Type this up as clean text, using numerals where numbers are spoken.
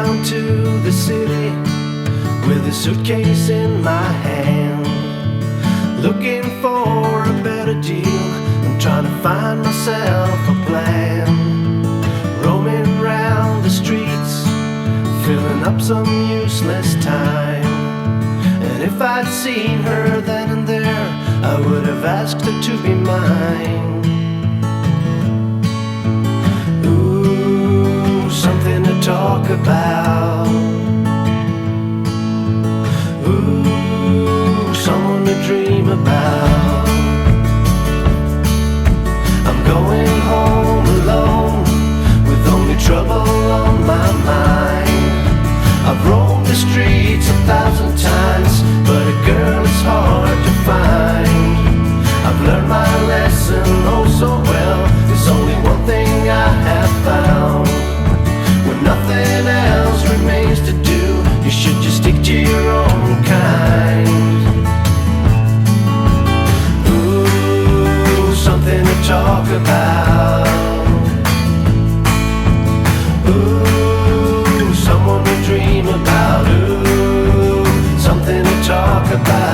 down to the city with a suitcase in my hand, looking for a better deal. I'm trying to find myself a plan, roaming round the streets, filling up some useless time. And if I'd seen her then and there, I would have asked her to be mine. Ooh, something to talk about. Ooh, someone to dream about. I'm going home alone with only trouble on my mind. I've roamed the streets 1,000 times, but a girl is hard to find. I've learned my lesson oh so well. There's only one thing I have found. When nothing else remains to do, you should just stick to your own kind. Ooh, something to talk about. Ooh, someone to dream about. Ooh, something to talk about.